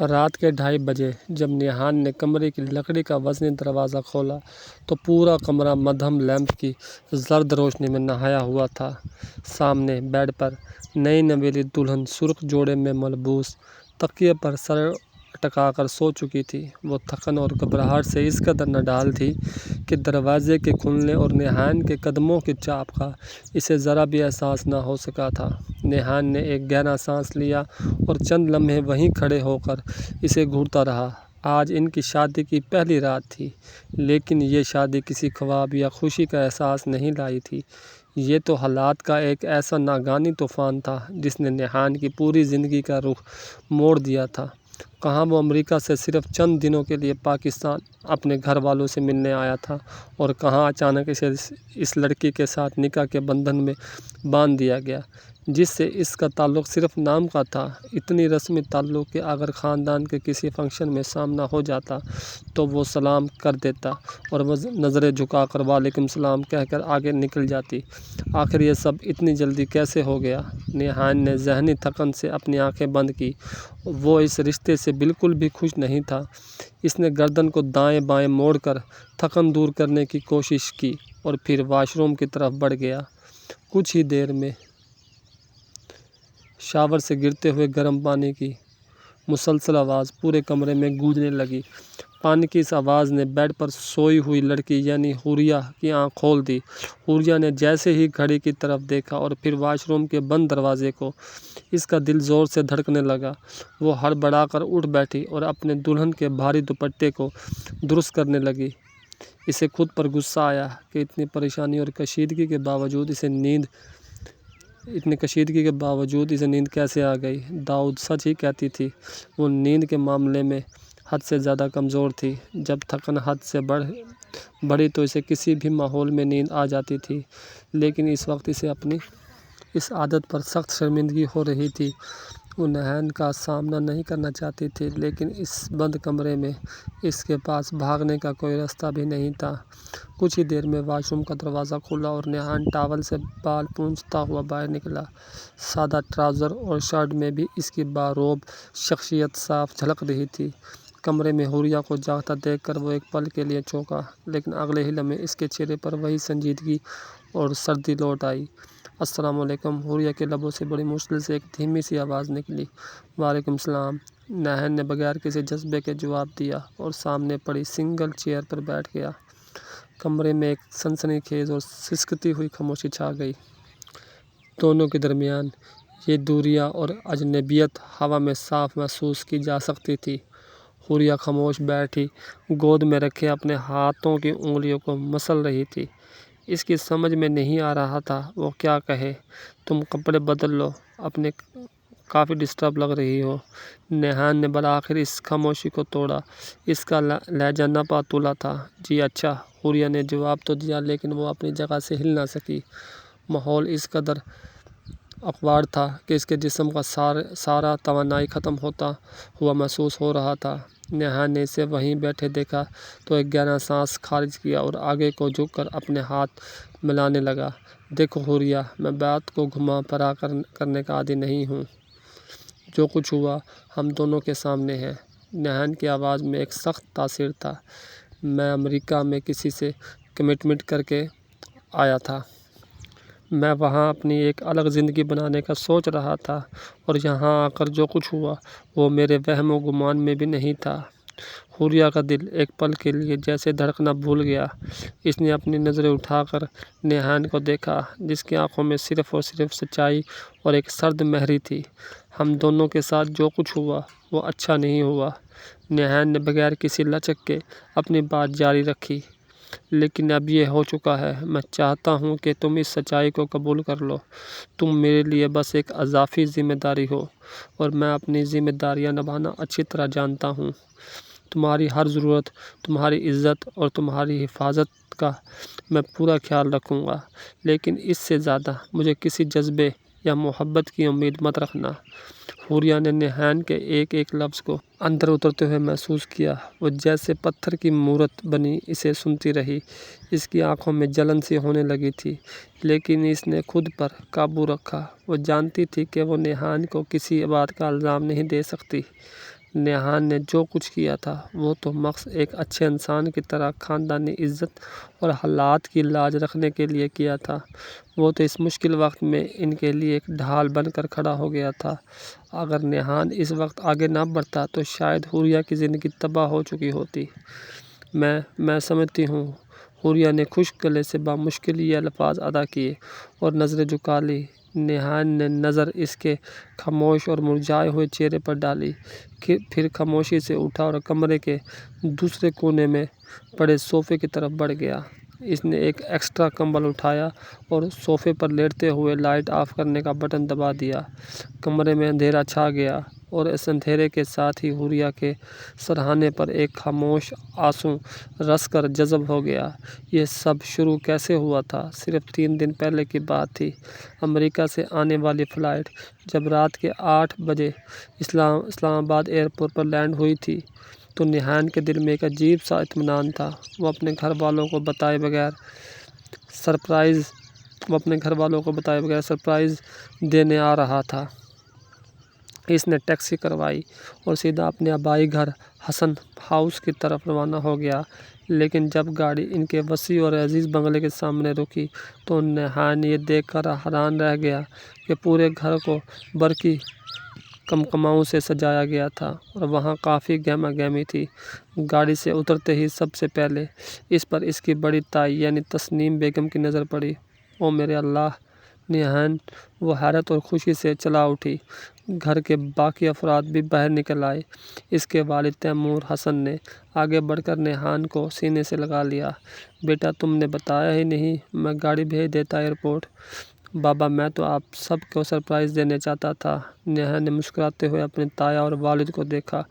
رات کے 2:30 بجے جب نیہان نے کمرے کی لکڑی کا وزنی دروازہ کھولا تو پورا کمرہ مدھم لیمپ کی زرد روشنی میں نہایا ہوا تھا۔ سامنے بیڈ پر نئی نویلی دلہن سرخ جوڑے میں ملبوس تکیے پر سر اٹکا کر سو چکی تھی۔ وہ تھکن اور گھبراہٹ سے اس قدر نڈال تھی کہ دروازے کے کھلنے اور نیہان کے قدموں کی چاپ کا اسے ذرا بھی احساس نہ ہو سکا تھا۔ نیہان نے ایک گہرا سانس لیا اور چند لمحے وہیں کھڑے ہو کر اسے گھورتا رہا۔ آج ان کی شادی کی پہلی رات تھی، لیکن یہ شادی کسی خواب یا خوشی کا احساس نہیں لائی تھی۔ یہ تو حالات کا ایک ایسا ناگہانی طوفان تھا جس نے نیہان کی پوری زندگی کا رخ موڑ دیا تھا۔ کہاں وہ امریکہ سے صرف چند دنوں کے لیے پاکستان اپنے گھر والوں سے ملنے آیا تھا، اور کہاں اچانک اسے اس لڑکی کے ساتھ نکاح کے بندھن میں باندھ دیا گیا جس سے اس کا تعلق صرف نام کا تھا۔ اتنی رسمی تعلق کہ اگر خاندان کے کسی فنکشن میں سامنا ہو جاتا تو وہ سلام کر دیتا اور وہ نظریں جھکا کر وعلیکم السلام کہہ کر آگے نکل جاتی۔ آخر یہ سب اتنی جلدی کیسے ہو گیا؟ نیہان نے ذہنی تھکن سے اپنی آنکھیں بند کی۔ وہ اس رشتے سے بالکل بھی خوش نہیں تھا۔ اس نے گردن کو دائیں بائیں موڑ کر تھکن دور کرنے کی کوشش کی اور پھر واش روم کی طرف بڑھ گیا۔ کچھ ہی دیر میں شاور سے گرتے ہوئے گرم پانی کی مسلسل آواز پورے کمرے میں گونجنے لگی۔ پانی کی اس آواز نے بیڈ پر سوئی ہوئی لڑکی یعنی حوریہ کی آنکھ کھول دی۔ حوریہ نے جیسے ہی گھڑی کی طرف دیکھا اور پھر واش روم کے بند دروازے کو، اس کا دل زور سے دھڑکنے لگا۔ وہ ہڑبڑا کر اٹھ بیٹھی اور اپنے دلہن کے بھاری دوپٹے کو درست کرنے لگی۔ اسے خود پر غصہ آیا کہ اتنی پریشانی اور کشیدگی کے باوجود اسے نیند کیسے آ گئی۔ داؤد سچ ہی کہتی تھی، وہ نیند کے معاملے میں حد سے زیادہ کمزور تھی۔ جب تھکن حد سے بڑھی تو اسے کسی بھی ماحول میں نیند آ جاتی تھی، لیکن اس وقت اسے اپنی اس عادت پر سخت شرمندگی ہو رہی تھی۔ وہ نیہان کا سامنا نہیں کرنا چاہتی تھی، لیکن اس بند کمرے میں اس کے پاس بھاگنے کا کوئی راستہ بھی نہیں تھا۔ کچھ ہی دیر میں واش روم کا دروازہ کھلا اور نیہان ٹاول سے بال پونچھتا ہوا باہر نکلا۔ سادہ ٹراؤزر اور شرٹ میں بھی اس کی باروب شخصیت صاف جھلک رہی تھی۔ کمرے میں حوریہ کو جاگتا دیکھ کر وہ ایک پل کے لیے چونکا، لیکن اگلے ہی لمحے اس کے چہرے پر وہی سنجیدگی اور سردی لوٹ آئی۔ السلام علیکم، حوریہ کے لبوں سے بڑی مشکل سے ایک دھیمی سی آواز نکلی۔ وعلیکم السلام، نیہان نے بغیر کسی جذبے کے جواب دیا اور سامنے پڑی سنگل چیئر پر بیٹھ گیا۔ کمرے میں ایک سنسنی خیز اور سسکتی ہوئی خاموشی چھا گئی۔ دونوں کے درمیان یہ دوریاں اور اجنبیت ہوا میں صاف محسوس کی جا سکتی تھی۔ حوریہ خاموش بیٹھی گود میں رکھے اپنے ہاتھوں کی انگلیوں کو مسل رہی تھی۔ اس کی سمجھ میں نہیں آ رہا تھا وہ کیا کہے۔ تم کپڑے بدل لو، اپنے کافی ڈسٹرب لگ رہی ہو۔ نیہان نے بالآخر اس خاموشی کو توڑا۔ اس کا لہجہ نپا تلا تھا۔ جی اچھا، حوریہ نے جواب تو دیا لیکن وہ اپنی جگہ سے ہل نہ سکی۔ ماحول اس قدر اکوارڈ تھا کہ اس کے جسم کا سارا توانائی ختم ہوتا ہوا محسوس ہو رہا تھا۔ نیہان نے اسے وہیں بیٹھے دیکھا تو ایک گہرا سانس خارج کیا اور آگے کو جھک کر اپنے ہاتھ ملانے لگا۔ دیکھو حوریہ، میں بات کو گھما پھرا کرنے کا عادی نہیں ہوں۔ جو کچھ ہوا ہم دونوں کے سامنے ہے۔ نیہان کی آواز میں ایک سخت تاثر تھا۔ میں امریکہ میں کسی سے کمٹمنٹ کر کے آیا تھا۔ میں وہاں اپنی ایک الگ زندگی بنانے کا سوچ رہا تھا، اور یہاں آ کر جو کچھ ہوا وہ میرے وہم و گمان میں بھی نہیں تھا۔ حوریہ کا دل ایک پل کے لیے جیسے دھڑکنا بھول گیا۔ اس نے اپنی نظریں اٹھا کر نیہان کو دیکھا، جس کی آنکھوں میں صرف اور صرف سچائی اور ایک سرد مہری تھی۔ ہم دونوں کے ساتھ جو کچھ ہوا وہ اچھا نہیں ہوا۔ نیہان نے بغیر کسی لچک کے اپنی بات جاری رکھی۔ لیکن اب یہ ہو چکا ہے۔ میں چاہتا ہوں کہ تم اس سچائی کو قبول کر لو۔ تم میرے لیے بس ایک اضافی ذمہ داری ہو، اور میں اپنی ذمہ داریاں نبھانا اچھی طرح جانتا ہوں۔ تمہاری ہر ضرورت، تمہاری عزت اور تمہاری حفاظت کا میں پورا خیال رکھوں گا، لیکن اس سے زیادہ مجھے کسی جذبے یا محبت کی امید مت رکھنا۔ حوریہ نے نیہان کے ایک ایک لفظ کو اندر اترتے ہوئے محسوس کیا۔ وہ جیسے پتھر کی مورت بنی اسے سنتی رہی۔ اس کی آنکھوں میں جلن سی ہونے لگی تھی، لیکن اس نے خود پر قابو رکھا۔ وہ جانتی تھی کہ وہ نیہان کو کسی بات کا الزام نہیں دے سکتی۔ نیہان نے جو کچھ کیا تھا وہ تو محض ایک اچھے انسان کی طرح خاندانی عزت اور حالات کی لاج رکھنے کے لیے کیا تھا۔ وہ تو اس مشکل وقت میں ان کے لیے ایک ڈھال بن کر کھڑا ہو گیا تھا۔ اگر نیہان اس وقت آگے نہ بڑھتا تو شاید حوریہ کی زندگی تباہ ہو چکی ہوتی۔ میں سمجھتی ہوں۔ حوریہ نے خشک گلے سے بامشکل یہ الفاظ ادا کیے اور نظریں جھکا لی۔ نیہان نے نظر اس کے خاموش اور مرجھائے ہوئے چہرے پر ڈالی، پھر خاموشی سے اٹھا اور کمرے کے دوسرے کونے میں پڑے صوفے کی طرف بڑھ گیا۔ اس نے ایک ایکسٹرا کمبل اٹھایا اور صوفے پر لیٹتے ہوئے لائٹ آف کرنے کا بٹن دبا دیا۔ کمرے میں اندھیرا چھا گیا اور اس اندھیرے کے ساتھ ہی حوریہ کے سرہانے پر ایک خاموش آنسو رس کر جذب ہو گیا۔ یہ سب شروع کیسے ہوا تھا؟ صرف 3 دن پہلے کی بات تھی۔ امریکہ سے آنے والی فلائٹ جب رات کے 8 بجے اسلام آباد ایئرپورٹ پر لینڈ ہوئی تھی تو نیہان کے دل میں ایک عجیب سا اطمینان تھا۔ وہ اپنے گھر والوں کو بتائے بغیر سرپرائز دینے آ رہا تھا۔ اس نے ٹیکسی کروائی اور سیدھا اپنے آبائی گھر حسن ہاؤس کی طرف روانہ ہو گیا۔ لیکن جب گاڑی ان کے وسیع اور عزیز بنگلے کے سامنے رکی تو نیہان یہ دیکھ کر حیران رہ گیا کہ پورے گھر کو برقی قمقماؤں سے سجایا گیا تھا اور وہاں کافی گہما گہمی تھی۔ گاڑی سے اترتے ہی سب سے پہلے اس پر اس کی بڑی تائی یعنی تسنیم بیگم کی نظر پڑی۔ او میرے اللہ! نیہان! وہ حیرت اور خوشی سے چلا اٹھی۔ گھر کے باقی افراد بھی باہر نکل آئے۔ اس کے والد تیمور حسن نے آگے بڑھ کر نیہان کو سینے سے لگا لیا۔ بیٹا تم نے بتایا ہی نہیں، میں گاڑی بھیج دیتا ایئرپورٹ۔ بابا میں تو آپ سب کو سرپرائز دینا چاہتا تھا۔ نیہان نے مسکراتے ہوئے اپنے تایا اور والد کو دیکھا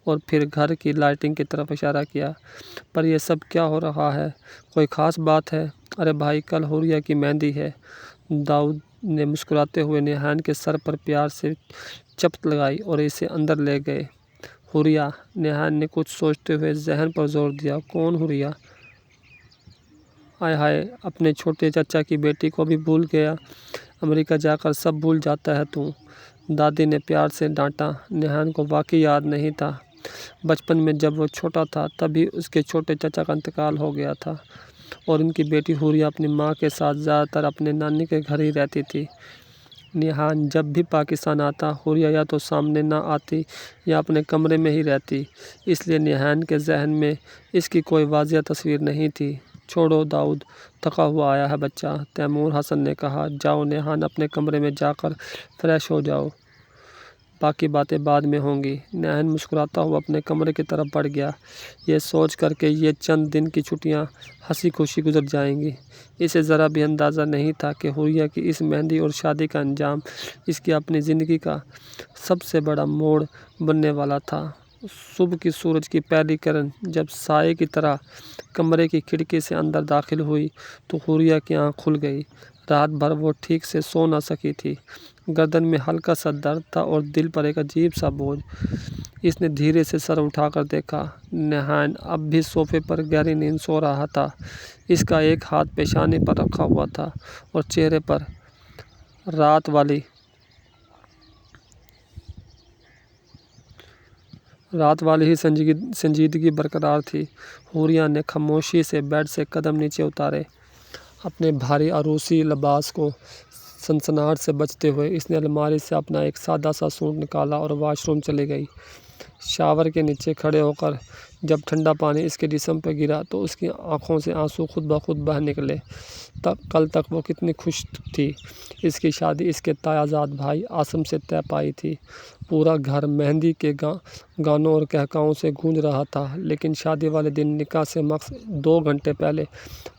اور پھر گھر کی لائٹنگ کی طرف اشارہ کیا۔ پر یہ سب کیا ہو رہا ہے؟ کوئی خاص بات ہے؟ ارے بھائی کل حوریہ کی مہندی ہے۔ داؤد نے مسکراتے ہوئے نیہان کے سر پر پیار سے چپت لگائی اور اسے اندر لے گئے۔ حوریہ؟ نیہان نے کچھ سوچتے ہوئے ذہن پر زور دیا۔ کون حوریہ؟ ہائے ہائے! اپنے چھوٹے چچا کی بیٹی کو بھی بھول گیا۔ امریکہ جا کر سب بھول جاتا ہے تو؟ دادی نے پیار سے ڈانٹا۔ نیہان کو واقعی یاد نہیں تھا۔ بچپن میں جب وہ چھوٹا تھا تبھی اس کے چھوٹے چچا کا انتقال ہو گیا تھا اور ان کی بیٹی حوریہ اپنی ماں کے ساتھ زیادہ تر اپنے نانی کے گھر ہی رہتی تھی۔ نیہان جب بھی پاکستان آتا حوریہ یا تو سامنے نہ آتی یا اپنے کمرے میں ہی رہتی، اس لیے نیہان کے ذہن میں اس کی کوئی واضح تصویر نہیں تھی۔ چھوڑو داؤد، تھکا ہوا آیا ہے بچہ، تیمور حسن نے کہا۔ جاؤ نیہان اپنے کمرے میں جا کر فریش ہو جاؤ، باقی باتیں بعد میں ہوں گی۔ نیہان مسکراتا ہوا اپنے کمرے کی طرف بڑھ گیا، یہ سوچ کر کہ یہ چند دن کی چھٹیاں ہنسی خوشی گزر جائیں گی۔ اسے ذرا بھی اندازہ نہیں تھا کہ حوریہ کی اس مہندی اور شادی کا انجام اس کی اپنی زندگی کا سب سے بڑا موڑ بننے والا تھا۔ صبح کی سورج کی پہلی کرن جب سائے کی طرح کمرے کی کھڑکی سے اندر داخل ہوئی تو حوریہ کی آنکھ کھل گئی۔ رات بھر وہ ٹھیک سے سو نہ سکی تھی۔ گردن میں ہلکا سا درد تھا اور دل پر ایک عجیب سا بوجھ۔ اس نے دھیرے سے سر اٹھا کر دیکھا۔ نیہان اب بھی صوفے پر گہری نیند سو رہا تھا۔ اس کا ایک ہاتھ پیشانی پر رکھا ہوا تھا اور چہرے پر رات والی ہی سنجیدگی برقرار تھی۔ حوریہ نے خاموشی سے بیڈ سے قدم نیچے اتارے۔ اپنے بھاری عروسی لباس کو سنسناہٹ سے بچتے ہوئے اس نے الماری سے اپنا ایک سادہ سا سوٹ نکالا اور واش روم چلی گئی۔ شاور کے نیچے کھڑے ہو کر جب ٹھنڈا پانی اس کے جسم پہ گرا تو اس کی آنکھوں سے آنسو خود بخود بہہ نکلے۔ کل تک وہ کتنی خوش تھی۔ اس کی شادی اس کے تایا زاد بھائی عاصم سے طے پائی تھی۔ پورا گھر مہندی کے گانوں اور قہقہوں سے گونج رہا تھا، لیکن شادی والے دن نکاح سے محض 2 گھنٹے پہلے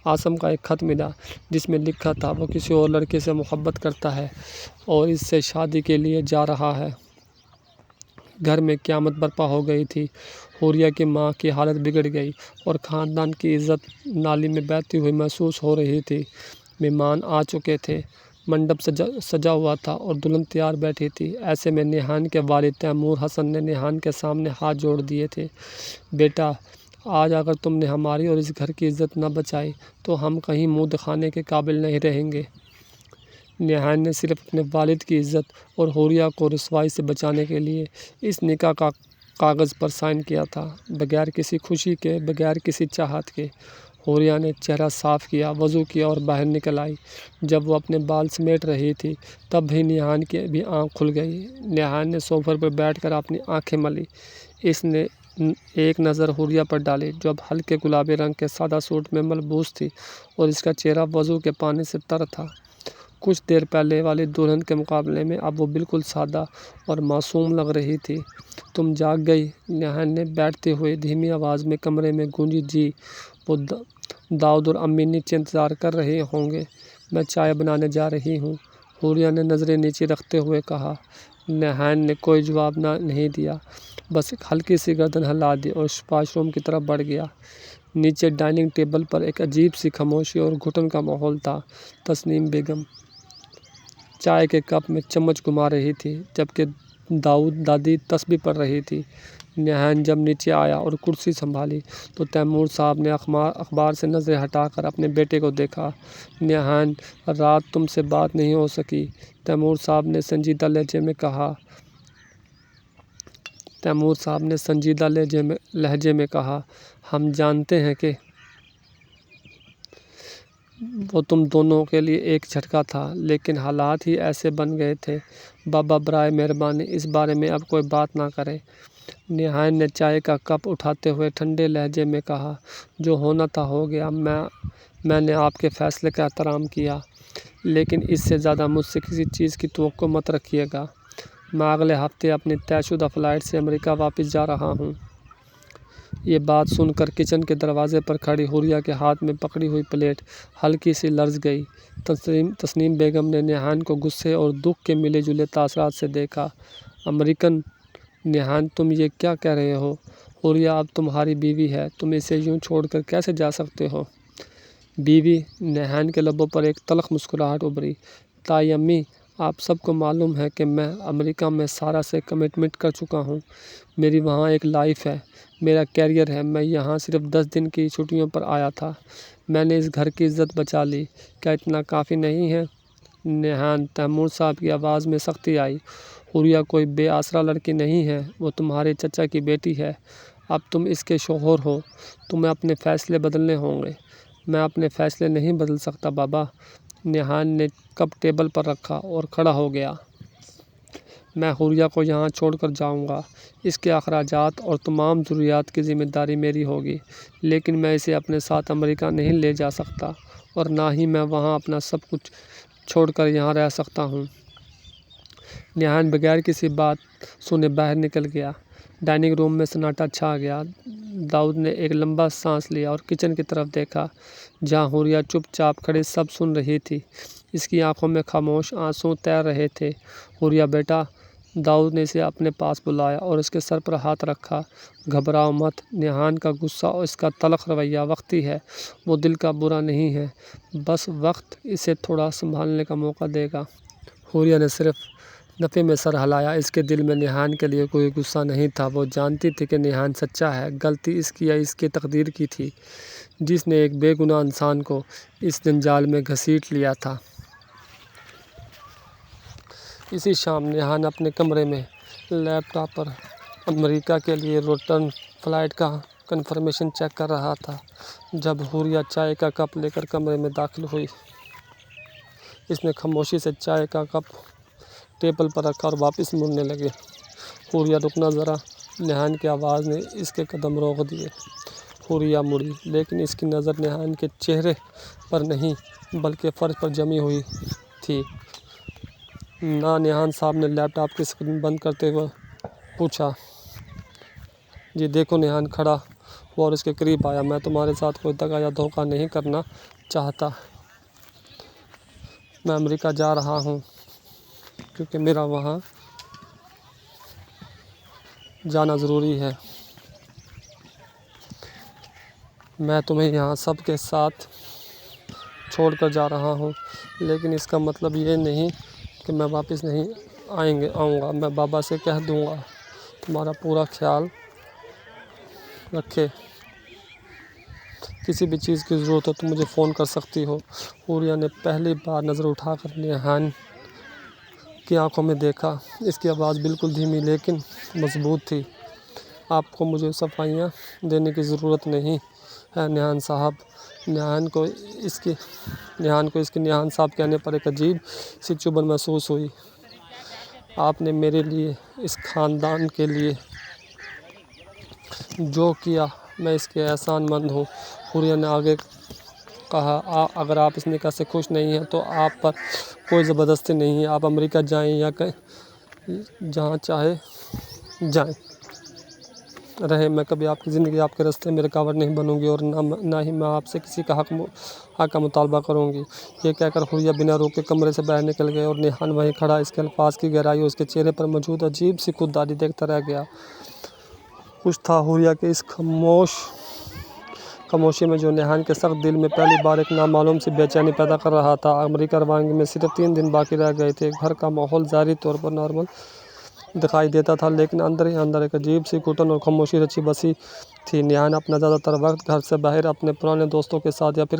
عاصم کا ایک خط ملا جس میں لکھا تھا وہ کسی اور لڑکے سے محبت کرتا ہے اور اس سے شادی کے لیے جا رہا ہے۔ گھر میں قیامت برپا ہو گئی تھی۔ حوریہ کی ماں کی حالت بگڑ گئی اور خاندان کی عزت نالی میں بہتی ہوئی محسوس ہو رہی تھی۔ مہمان آ چکے تھے، منڈپ سجا ہوا تھا اور دلہن تیار بیٹھی تھی۔ ایسے میں نیہان کے والد تیمور حسن نے نیہان کے سامنے ہاتھ جوڑ دیے تھے۔ بیٹا آج اگر تم نے ہماری اور اس گھر کی عزت نہ بچائی تو ہم کہیں منہ دکھانے کے قابل نہیں رہیں گے۔ نیہان نے صرف اپنے والد کی عزت اور حوریہ کو رسوائی سے بچانے کے لیے اس نکاح کا کاغذ پر سائن کیا تھا، بغیر کسی خوشی کے، بغیر کسی چاہت کے۔ حوریہ نے چہرہ صاف کیا، وضو کیا اور باہر نکل آئی۔ جب وہ اپنے بال سمیٹ رہی تھی تب بھی نیہان کی بھی آنکھ کھل گئی۔ نیہان نے صوفے پر بیٹھ کر اپنی آنکھیں ملی۔ اس نے ایک نظر حوریہ پر ڈالی جو اب ہلکے گلابی رنگ کے سادہ سوٹ میں ملبوس تھی اور اس کا چہرہ وضو کے پانی سے تر تھا۔ کچھ دیر پہلے والی دلہن کے مقابلے میں اب وہ بالکل سادہ اور معصوم لگ رہی تھی۔ تم جاگ گئی؟ نیہان نے بیٹھتے ہوئے دھیمی آواز میں کمرے میں گونجی۔ جی، وہ داؤد اور امی نیچے انتظار کر رہے ہوں گے، میں چائے بنانے جا رہی ہوں، حوریہ نے نظریں نیچے رکھتے ہوئے کہا۔ نیہان نے کوئی جواب نہیں دیا، بس ایک ہلکی سی گردن ہلا دی اور واش روم کی طرف بڑھ گیا۔ نیچے ڈائننگ ٹیبل پر ایک عجیب سی خاموشی اور گھٹن کا ماحول تھا۔ تسنیم بیگم چائے کے کپ میں چمچ گھما رہی تھی جبکہ داؤد دادی تسبیح پڑھ رہی تھی۔ نیہان جب نیچے آیا اور کرسی سنبھالی تو تیمور صاحب نے اخبار سے نظریں ہٹا کر اپنے بیٹے کو دیکھا۔ نیہان، رات تم سے بات نہیں ہو سکی، تیمور صاحب نے سنجیدہ لہجے میں کہا۔ ہم جانتے ہیں کہ وہ تم دونوں کے لیے ایک جھٹکا تھا، لیکن حالات ہی ایسے بن گئے تھے۔ بابا برائے مہربانی اس بارے میں اب کوئی بات نہ کریں، نیہان نے چائے کا کپ اٹھاتے ہوئے ٹھنڈے لہجے میں کہا۔ جو ہونا تھا ہو گیا، میں نے آپ کے فیصلے کا احترام کیا، لیکن اس سے زیادہ مجھ سے کسی چیز کی توقع مت رکھیے گا۔ میں اگلے ہفتے اپنی طے شدہ فلائٹ سے امریکہ واپس جا رہا ہوں۔ یہ بات سن کر کچن کے دروازے پر کھڑی حوریہ کے ہاتھ میں پکڑی ہوئی پلیٹ ہلکی سی لرز گئی۔ تسنیم بیگم نے نیہان کو غصے اور دکھ کے ملے جلے تاثرات سے دیکھا۔ امریکن؟ نیہان، تم یہ کیا کہہ رہے ہو؟ حوریہ اب تمہاری بیوی ہے، تم اسے یوں چھوڑ کر کیسے جا سکتے ہو؟ بیوی؟ نیہان کے لبوں پر ایک تلخ مسکراہٹ ابھری۔ تائی امی، آپ سب کو معلوم ہے کہ میں امریکہ میں سارا سے کمٹمنٹ کر چکا ہوں، میری وہاں ایک لائف ہے، میرا کیریئر ہے، میں یہاں صرف 10 دن کی چھٹیوں پر آیا تھا، میں نے اس گھر کی عزت بچا لی، کیا اتنا کافی نہیں ہے؟ نیہان، تیمور صاحب کی آواز میں سختی آئی۔ حوریہ کوئی بے آسرا لڑکی نہیں ہے، وہ تمہارے چچا کی بیٹی ہے، اب تم اس کے شوہر ہو، تمہیں اپنے فیصلے بدلنے ہوں گے۔ میں اپنے فیصلے نہیں بدل سکتا بابا۔ نیہان نے کپ ٹیبل پر رکھا اور کھڑا ہو گیا۔ میں حوریہ کو یہاں چھوڑ کر جاؤں گا، اس کے اخراجات اور تمام ضروریات کی ذمہ داری میری ہوگی، لیکن میں اسے اپنے ساتھ امریکہ نہیں لے جا سکتا اور نہ ہی میں وہاں اپنا سب کچھ چھوڑ کر یہاں رہ سکتا ہوں۔ نیہان بغیر کسی بات سنے باہر نکل گیا۔ ڈائننگ روم میں سناٹا چھا گیا۔ داؤد نے ایک لمبا سانس لیا اور کچن کی طرف دیکھا جہاں حوریہ چپ چاپ کھڑی سب سن رہی تھی۔ اس کی آنکھوں میں خاموش آنسو تیر رہے تھے۔ حوریہ بیٹا، داؤد نے اسے اپنے پاس بلایا اور اس کے سر پر ہاتھ رکھا۔ گھبراؤ مت، نیہان کا غصہ اور اس کا تلخ رویہ وقتی ہے، وہ دل کا برا نہیں ہے، بس وقت اسے تھوڑا سنبھلنے کا موقع دے گا۔ حوریہ نے صرف نفی میں سر ہلایا۔ اس کے دل میں نیہان کے لیے کوئی غصہ نہیں تھا، وہ جانتی تھی کہ نیہان سچا ہے، غلطی اس کی یا اس کے تقدیر کی تھی جس نے ایک بے گناہ انسان کو اس جنجال میں گھسیٹ لیا تھا۔ اسی شام نیہان اپنے کمرے میں لیپ ٹاپ پر امریکہ کے لیے ریٹرن فلائٹ کا کنفرمیشن چیک کر رہا تھا جب حوریہ چائے کا کپ لے کر کمرے میں داخل ہوئی۔ اس نے خاموشی سے چائے کا کپ ٹیبل پر رکھا اور واپس مڑنے لگی۔ حوریہ، رکنا ذرا، نیہان کی آواز نے اس کے قدم روک دیے۔ حوریہ مڑی، لیکن اس کی نظر نیہان کے چہرے پر نہیں بلکہ فرش پر جمی ہوئی تھی۔ نا، نیہان صاحب نے لیپ ٹاپ کی اسکرین بند کرتے ہوئے پوچھا۔ جی دیکھو، نیہان کھڑا ہوا اور اس کے قریب آیا۔ میں تمہارے ساتھ کوئی دغا یا دھوکہ نہیں کرنا چاہتا، میں امریکہ جا رہا ہوں کیونکہ میرا وہاں جانا ضروری ہے، میں تمہیں یہاں سب کے ساتھ چھوڑ کر جا رہا ہوں، لیکن اس کا مطلب یہ نہیں کہ میں واپس نہیں آؤں گا، میں بابا سے کہہ دوں گا تمہارا پورا خیال رکھے، کسی بھی چیز کی ضرورت ہو تو مجھے فون کر سکتی ہو۔ حوریہ نے پہلی بار نظر اٹھا کر نیہان کی آنکھوں میں دیکھا۔ اس کی آواز بالکل دھیمی لیکن مضبوط تھی۔ آپ کو مجھے صفائیاں دینے کی ضرورت نہیں ہے نیہان صاحب۔ نیہان کو اس کے نیہان صاحب کہنے پر ایک عجیب سی چبھن محسوس ہوئی۔ آپ نے میرے لیے، اس خاندان کے لیے جو کیا، میں اس کے احسان مند ہوں۔ حوریہ نے آگے کہا، اگر آپ اس نکاح سے خوش نہیں ہیں تو آپ پر کوئی زبردستی نہیں ہے، آپ امریکہ جائیں یا جہاں چاہے جائیں رہیں، میں کبھی آپ کی زندگی، آپ کے راستے میں رکاوٹ نہیں بنوں گی اور نہ ہی میں آپ سے کسی کا حق کا مطالبہ کروں گی۔ یہ کہہ کر حوریہ بنا روکے کمرے سے باہر نکل گئی اور نیہان وہیں کھڑا اس کے الفاظ کی گہرائی اور اس کے چہرے پر موجود عجیب سی خودداری دیکھتا رہ گیا۔ کچھ تھا حوریہ کی اس خاموشی میں جو نیہان کے سخت دل میں پہلی بار ایک نامعلوم سی بے چینی پیدا کر رہا تھا۔ امریکہ روانگی میں صرف 3 دن باقی رہ گئے تھے۔ گھر کا ماحول ظاہری طور پر نارمل دکھائی دیتا تھا، لیکن اندر ہی اندر ایک عجیب سی گھٹن اور خاموشی رچی بسی تھی۔ نیہان اپنا زیادہ تر وقت گھر سے باہر اپنے پرانے دوستوں کے ساتھ یا پھر